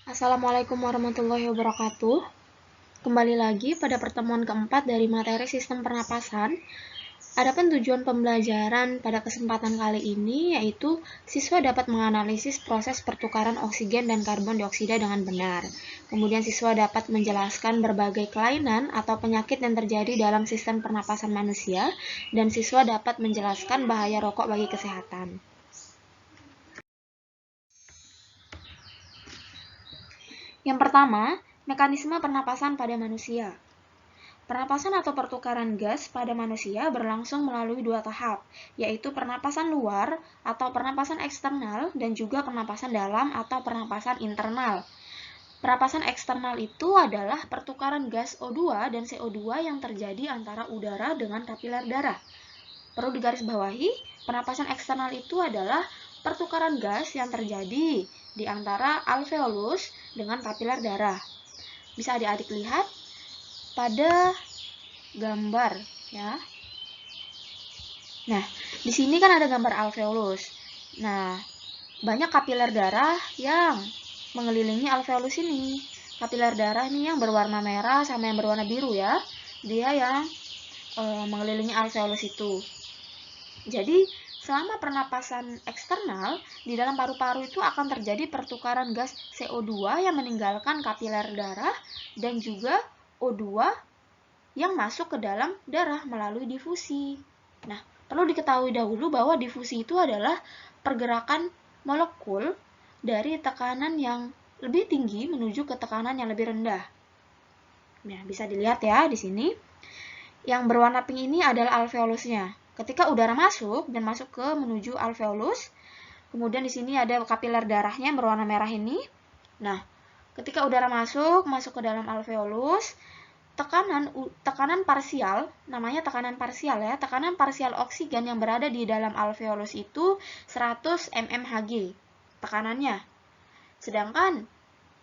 Assalamualaikum warahmatullahi wabarakatuh. Kembali lagi pada pertemuan keempat dari materi sistem pernapasan. Adapun tujuan pembelajaran pada kesempatan kali ini yaitu siswa dapat menganalisis proses pertukaran oksigen dan karbon dioksida dengan benar. Kemudian siswa dapat menjelaskan berbagai kelainan atau penyakit yang terjadi dalam sistem pernapasan manusia, dan siswa dapat menjelaskan bahaya rokok bagi kesehatan. Yang pertama, mekanisme pernapasan pada manusia. Pernapasan atau pertukaran gas pada manusia berlangsung melalui dua tahap, yaitu pernapasan luar atau pernapasan eksternal dan juga pernapasan dalam atau pernapasan internal. Pernapasan eksternal itu adalah pertukaran gas O2 dan CO2 yang terjadi antara udara dengan kapiler darah. Perlu digarisbawahi, pernapasan eksternal itu adalah pertukaran gas yang terjadi di antara alveolus dengan kapiler darah. Bisa adik-adik lihat pada gambar ya. Nah, di sini kan ada gambar alveolus. Nah, banyak kapiler darah yang mengelilingi alveolus ini. Kapiler darah ini yang berwarna merah sama yang berwarna biru ya. Dia yang mengelilingi alveolus itu. Jadi, selama pernapasan eksternal, di dalam paru-paru itu akan terjadi pertukaran gas CO2 yang meninggalkan kapiler darah dan juga O2 yang masuk ke dalam darah melalui difusi. Nah, perlu diketahui dahulu bahwa difusi itu adalah pergerakan molekul dari tekanan yang lebih tinggi menuju ke tekanan yang lebih rendah. Nah, bisa dilihat ya di sini. Yang berwarna pink ini adalah alveolusnya. Ketika udara masuk dan masuk ke menuju alveolus, kemudian di sini ada kapiler darahnya yang berwarna merah ini. Nah, ketika udara masuk ke dalam alveolus, tekanan parsial, namanya tekanan parsial ya, tekanan parsial oksigen yang berada di dalam alveolus itu 100 mmHg tekanannya. Sedangkan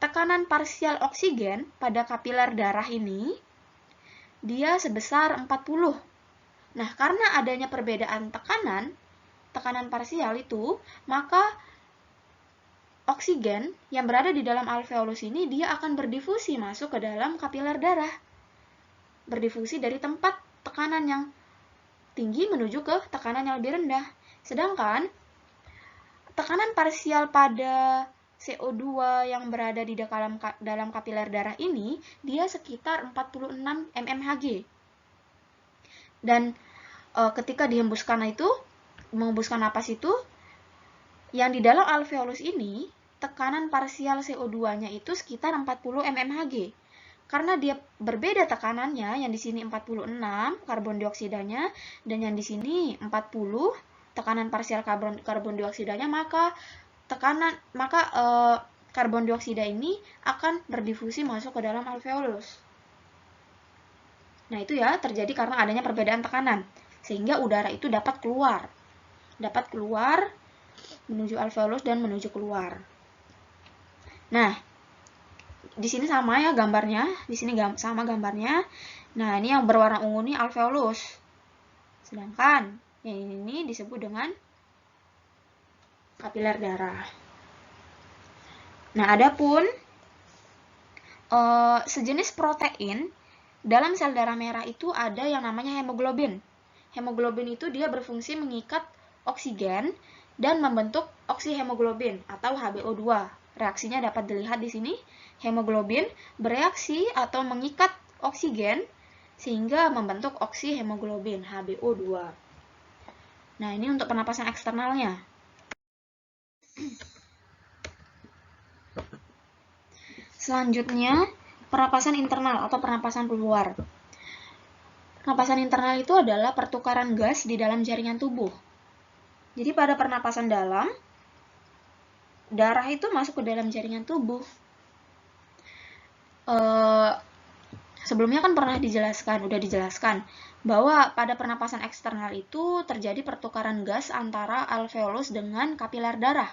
tekanan parsial oksigen pada kapiler darah ini dia sebesar 40. Nah, karena adanya perbedaan tekanan parsial itu, maka oksigen yang berada di dalam alveolus ini dia akan berdifusi masuk ke dalam kapiler darah. Berdifusi dari tempat tekanan yang tinggi menuju ke tekanan yang lebih rendah. Sedangkan tekanan parsial pada CO2 yang berada di dalam kapiler darah ini dia sekitar 46 mmHg. Dan ketika menghembuskan napas itu, yang di dalam alveolus ini tekanan parsial CO2-nya itu sekitar 40 mmHg. Karena dia berbeda tekanannya, yang di sini 46 karbon dioksidanya dan yang di sini 40 tekanan parsial karbon dioksidanya, maka karbon dioksida ini akan berdifusi masuk ke dalam alveolus. Nah, itu ya terjadi karena adanya perbedaan tekanan, sehingga udara itu dapat keluar menuju alveolus dan menuju keluar. Nah, di sini sama ya gambarnya, di sini sama gambarnya. Nah, ini yang berwarna ungu ini alveolus. Sedangkan yang ini disebut dengan kapiler darah. Nah, adapun sejenis protein dalam sel darah merah itu ada yang namanya hemoglobin. Hemoglobin itu dia berfungsi mengikat oksigen dan membentuk oksihemoglobin atau HBO2. Reaksinya dapat dilihat di sini. Hemoglobin bereaksi atau mengikat oksigen sehingga membentuk oksihemoglobin HBO2. Nah, ini untuk pernapasan eksternalnya. Selanjutnya, pernapasan internal atau pernapasan keluar. Pernapasan internal itu adalah pertukaran gas di dalam jaringan tubuh. Jadi pada pernapasan dalam, darah itu masuk ke dalam jaringan tubuh. Sebelumnya kan udah dijelaskan bahwa pada pernapasan eksternal itu terjadi pertukaran gas antara alveolus dengan kapiler darah.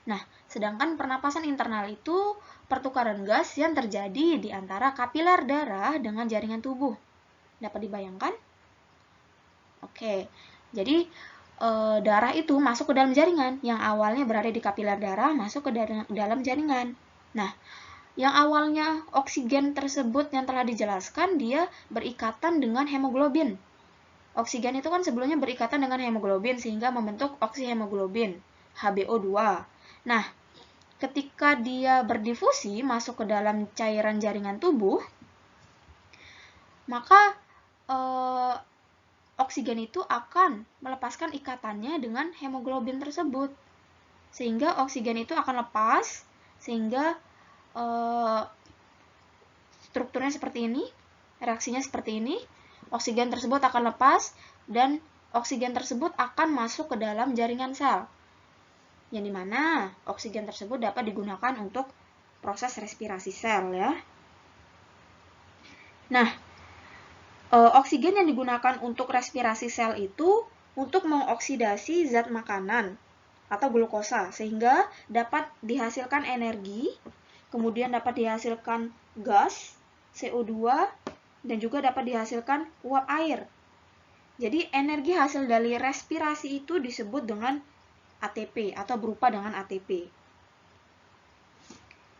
Nah, sedangkan pernapasan internal itu pertukaran gas yang terjadi di antara kapiler darah dengan jaringan tubuh. Dapat dibayangkan? Oke, jadi darah itu masuk ke dalam jaringan. Yang awalnya berada di kapiler darah masuk ke dalam jaringan. Nah, yang awalnya oksigen tersebut yang telah dijelaskan, dia berikatan dengan hemoglobin. Oksigen itu kan sebelumnya berikatan dengan hemoglobin sehingga membentuk oksihemoglobin, HbO2. Nah, ketika dia berdifusi masuk ke dalam cairan jaringan tubuh, maka oksigen itu akan melepaskan ikatannya dengan hemoglobin tersebut. Sehingga oksigen itu akan lepas, sehingga strukturnya seperti ini, reaksinya seperti ini. Oksigen tersebut akan lepas, dan oksigen tersebut akan masuk ke dalam jaringan sel. Yang dimana oksigen tersebut dapat digunakan untuk proses respirasi sel ya. Nah, oksigen yang digunakan untuk respirasi sel itu untuk mengoksidasi zat makanan atau glukosa sehingga dapat dihasilkan energi, kemudian dapat dihasilkan gas, CO2, dan juga dapat dihasilkan uap air. Jadi energi hasil dari respirasi itu disebut dengan ATP atau berupa dengan ATP.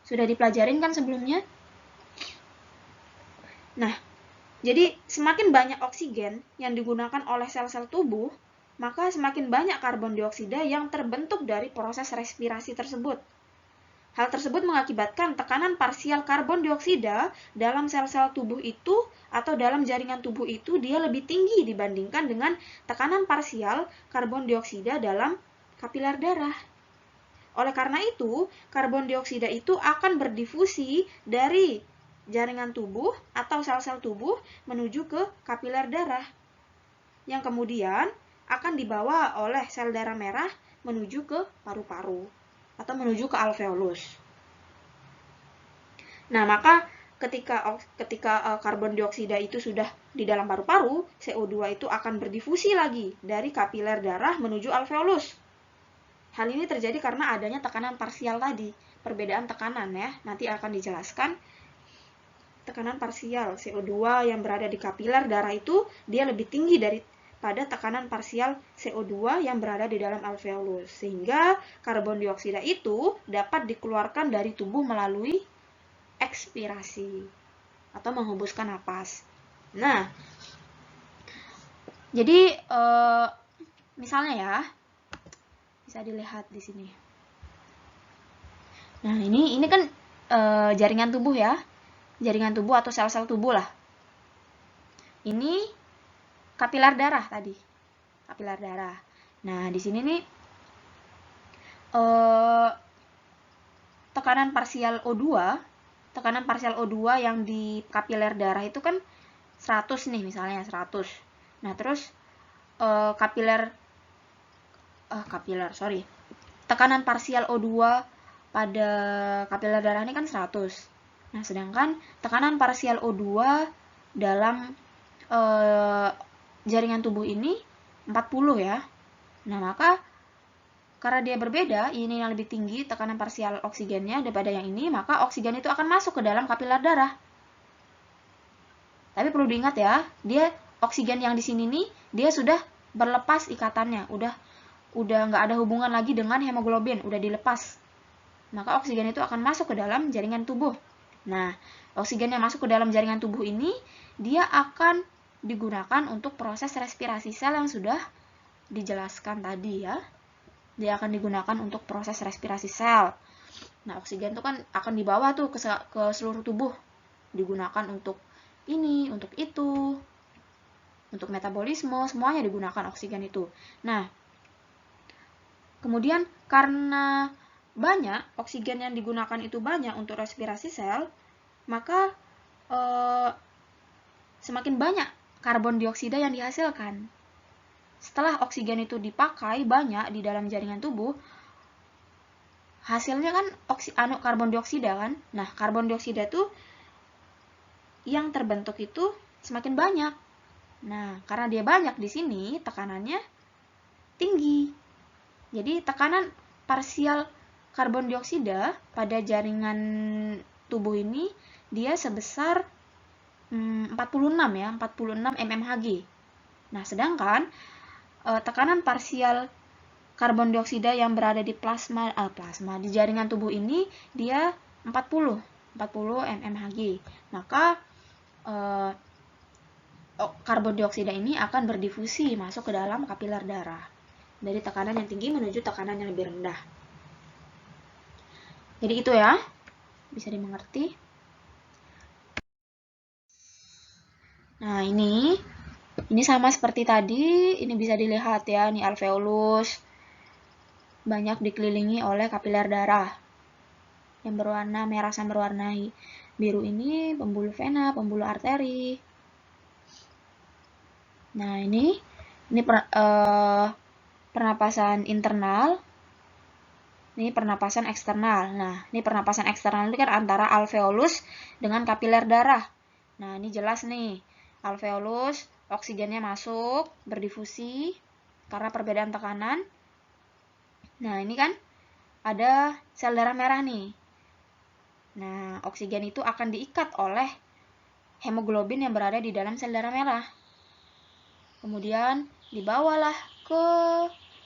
Sudah dipelajarin kan sebelumnya? Nah, jadi semakin banyak oksigen yang digunakan oleh sel-sel tubuh, maka semakin banyak karbon dioksida yang terbentuk dari proses respirasi tersebut. Hal tersebut mengakibatkan tekanan parsial karbon dioksida dalam sel-sel tubuh itu atau dalam jaringan tubuh itu dia lebih tinggi dibandingkan dengan tekanan parsial karbon dioksida dalam kapiler darah. Oleh karena itu, karbon dioksida itu akan berdifusi dari jaringan tubuh atau sel-sel tubuh menuju ke kapiler darah, yang kemudian akan dibawa oleh sel darah merah menuju ke paru-paru atau menuju ke alveolus. Nah, maka ketika karbon dioksida itu sudah di dalam paru-paru, CO2 itu akan berdifusi lagi dari kapiler darah menuju alveolus. Hal ini terjadi karena adanya tekanan parsial tadi, perbedaan tekanan ya, nanti akan dijelaskan. Tekanan parsial CO2 yang berada di kapiler darah itu dia lebih tinggi daripada tekanan parsial CO2 yang berada di dalam alveolus, sehingga karbon dioksida itu dapat dikeluarkan dari tubuh melalui ekspirasi atau menghembuskan napas. Nah, jadi misalnya ya, bisa dilihat di sini. Nah, ini kan jaringan tubuh ya. Jaringan tubuh atau sel-sel tubuh lah. Ini kapiler darah tadi. Kapiler darah. Nah, di sini nih tekanan parsial O2 yang di kapiler darah itu kan 100 nih misalnya, 100. Nah, terus tekanan parsial O2 pada kapiler darah ini kan 100. Nah, sedangkan tekanan parsial O2 dalam jaringan tubuh ini 40 ya. Nah, maka karena dia berbeda, ini yang lebih tinggi tekanan parsial oksigennya daripada yang ini, maka oksigen itu akan masuk ke dalam kapiler darah. Tapi perlu diingat ya, dia oksigen yang di sini nih, dia sudah berlepas ikatannya, udah nggak ada hubungan lagi dengan hemoglobin, udah dilepas. Maka oksigen itu akan masuk ke dalam jaringan tubuh. Nah, oksigen yang masuk ke dalam jaringan tubuh ini, dia akan digunakan untuk proses respirasi sel yang sudah dijelaskan tadi ya. Dia akan digunakan untuk proses respirasi sel. Nah, oksigen itu kan akan dibawa tuh ke seluruh tubuh. Digunakan untuk ini, untuk itu, untuk metabolisme, semuanya digunakan oksigen itu. Nah, kemudian karena banyak oksigen yang digunakan itu banyak untuk respirasi sel, maka semakin banyak karbon dioksida yang dihasilkan. Setelah oksigen itu dipakai banyak di dalam jaringan tubuh, hasilnya kan karbon dioksida kan. Nah, karbon dioksida itu yang terbentuk itu semakin banyak. Nah, karena dia banyak di sini, tekanannya tinggi. Jadi tekanan parsial karbon dioksida pada jaringan tubuh ini dia sebesar 46 mmHg. Nah, sedangkan tekanan parsial karbon dioksida yang berada di plasma di jaringan tubuh ini dia 40 mmHg. Maka karbon dioksida ini akan berdifusi masuk ke dalam kapiler darah dari tekanan yang tinggi menuju tekanan yang lebih rendah. Jadi itu ya, bisa dimengerti. Nah, ini sama seperti tadi, ini bisa dilihat ya, ini alveolus banyak dikelilingi oleh kapiler darah yang berwarna merah sama berwarna biru ini pembuluh vena, pembuluh arteri. Nah, ini pernapasan internal, ini pernapasan eksternal. Nah, ini pernapasan eksternal ini kan antara alveolus dengan kapiler darah. Nah, ini jelas nih, alveolus oksigennya masuk, berdifusi karena perbedaan tekanan. Nah, ini kan ada sel darah merah nih. Nah, oksigen itu akan diikat oleh hemoglobin yang berada di dalam sel darah merah. Kemudian dibawalah ke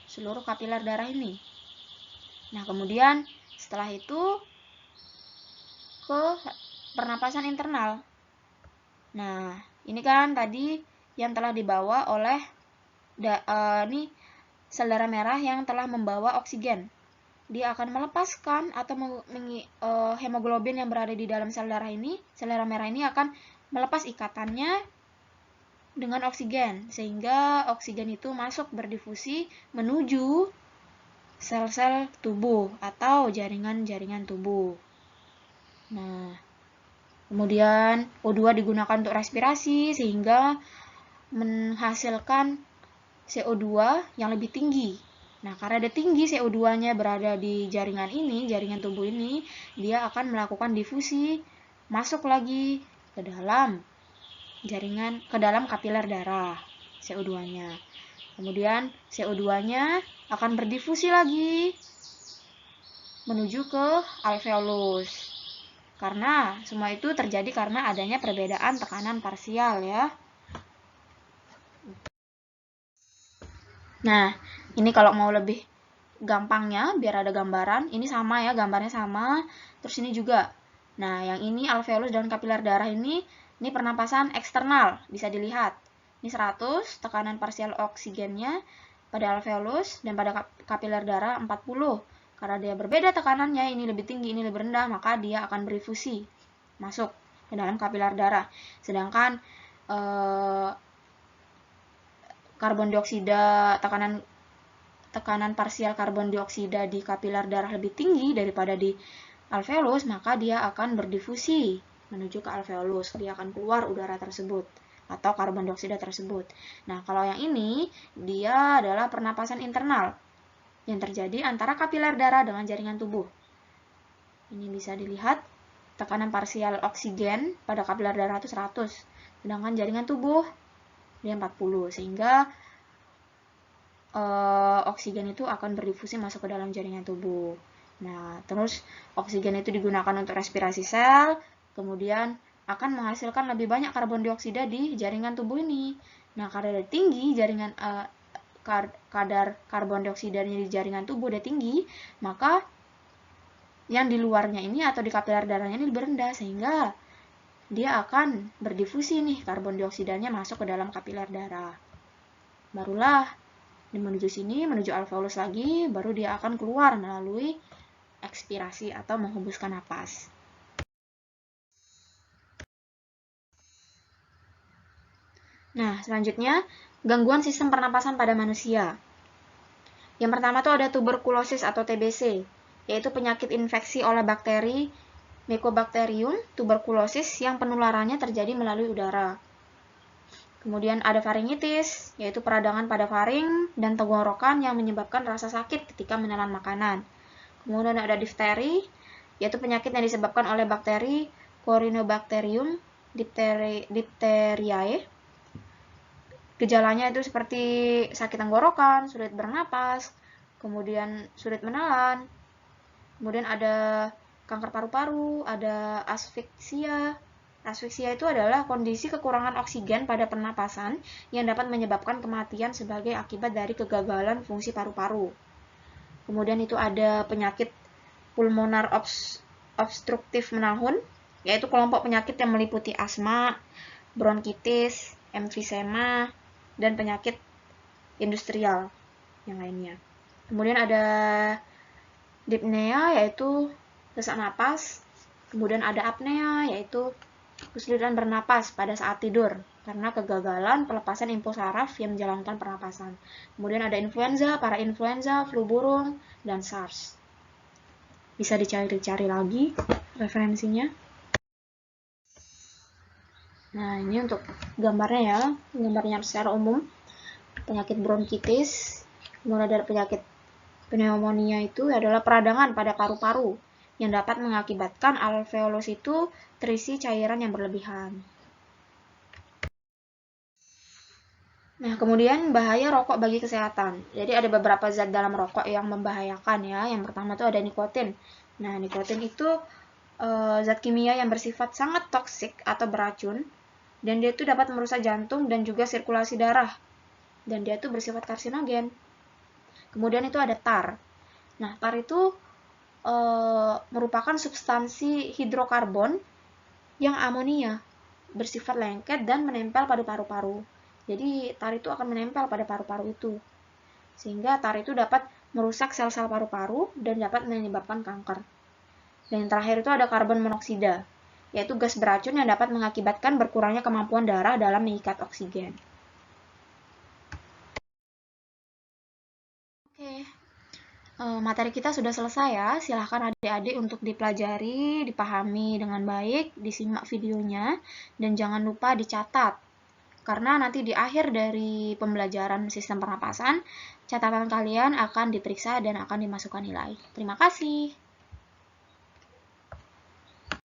seluruh kapiler darah ini. Nah, kemudian setelah itu ke pernapasan internal. Nah, ini kan tadi yang telah dibawa oleh ini sel darah merah yang telah membawa oksigen. Dia akan melepaskan atau hemoglobin yang berada di dalam sel darah merah ini akan melepas ikatannya dengan oksigen, sehingga oksigen itu masuk berdifusi menuju sel-sel tubuh atau jaringan-jaringan tubuh. Nah, kemudian O2 digunakan untuk respirasi sehingga menghasilkan CO2 yang lebih tinggi. Nah, karena ada tinggi CO2-nya berada di jaringan ini, jaringan tubuh ini, dia akan melakukan difusi masuk lagi ke dalam jaringan, ke dalam kapiler darah, CO2-nya. Kemudian CO2-nya akan berdifusi lagi menuju ke alveolus. Karena semua itu terjadi karena adanya perbedaan tekanan parsial ya. Nah, ini kalau mau lebih gampangnya, biar ada gambaran, ini sama ya, gambarnya sama. Terus ini juga. Nah, yang ini alveolus dan kapiler darah ini pernapasan eksternal, bisa dilihat. Ini 100, tekanan parsial oksigennya pada alveolus, dan pada kapiler darah 40. Karena dia berbeda tekanannya, ini lebih tinggi, ini lebih rendah, maka dia akan berifusi masuk ke dalam kapiler darah. Sedangkan karbon dioksida, tekanan parsial karbon dioksida di kapiler darah lebih tinggi daripada di alveolus, maka dia akan berdifusi menuju ke alveolus. Dia akan keluar udara tersebut atau karbon dioksida tersebut. Nah, kalau yang ini, dia adalah pernapasan internal yang terjadi antara kapiler darah dengan jaringan tubuh. Ini bisa dilihat, tekanan parsial oksigen pada kapiler darah itu 100, sedangkan jaringan tubuh dia 40, sehingga oksigen itu akan berdifusi masuk ke dalam jaringan tubuh. Nah, terus oksigen itu digunakan untuk respirasi sel, kemudian akan menghasilkan lebih banyak karbon dioksida di jaringan tubuh ini. Nah, karena ada tinggi jaringan kadar karbon dioksidanya di jaringan tubuh udah tinggi, maka yang di luarnya ini atau di kapiler darahnya ini lebih rendah, sehingga dia akan berdifusi nih karbon dioksidanya masuk ke dalam kapiler darah. Barulah menuju sini, menuju alveolus lagi, baru dia akan keluar melalui ekspirasi atau menghembuskan napas. Nah, selanjutnya, gangguan sistem pernapasan pada manusia. Yang pertama tuh ada tuberkulosis atau TBC, yaitu penyakit infeksi oleh bakteri Mycobacterium tuberculosis yang penularannya terjadi melalui udara. Kemudian ada faringitis, yaitu peradangan pada faring dan tenggorokan yang menyebabkan rasa sakit ketika menelan makanan. Kemudian ada difteri, yaitu penyakit yang disebabkan oleh bakteri Corynebacterium diphtheriae. Gejalanya itu seperti sakit tenggorokan, sulit bernapas, kemudian sulit menelan. Kemudian ada kanker paru-paru, ada asfiksia, Asfiksia itu adalah kondisi kekurangan oksigen pada pernapasan yang dapat menyebabkan kematian sebagai akibat dari kegagalan fungsi paru-paru. Kemudian itu ada penyakit pulmonar obstruktif menahun, yaitu kelompok penyakit yang meliputi asma, bronkitis, emfisema, dan penyakit industrial yang lainnya. Kemudian ada dyspnea, yaitu sesak napas. Kemudian ada apnea, yaitu kesulitan bernapas pada saat tidur karena kegagalan pelepasan impuls saraf yang menjalankan pernapasan. Kemudian ada influenza, parainfluenza, flu burung, dan SARS. Bisa dicari-cari lagi referensinya. Nah, ini untuk gambarnya ya, gambarnya secara umum. Penyakit bronkitis, kemudian ada penyakit pneumonia itu adalah peradangan pada paru-paru yang dapat mengakibatkan alveolus itu terisi cairan yang berlebihan. Nah, kemudian bahaya rokok bagi kesehatan. Jadi ada beberapa zat dalam rokok yang membahayakan ya. Yang pertama itu ada nikotin. Nah, nikotin itu zat kimia yang bersifat sangat toksik atau beracun, dan dia itu dapat merusak jantung dan juga sirkulasi darah. Dan dia itu bersifat karsinogen. Kemudian itu ada tar. Nah, tar itu merupakan substansi hidrokarbon yang amonia, bersifat lengket dan menempel pada paru-paru. Jadi tar itu akan menempel pada paru-paru itu, sehingga tar itu dapat merusak sel-sel paru-paru dan dapat menyebabkan kanker. Dan yang terakhir itu ada karbon monoksida, yaitu gas beracun yang dapat mengakibatkan berkurangnya kemampuan darah dalam mengikat oksigen. Oke. Materi kita sudah selesai ya, silahkan adik-adik untuk dipelajari, dipahami dengan baik, disimak videonya, dan jangan lupa dicatat. Karena nanti di akhir dari pembelajaran sistem pernapasan, catatan kalian akan diperiksa dan akan dimasukkan nilai. Terima kasih.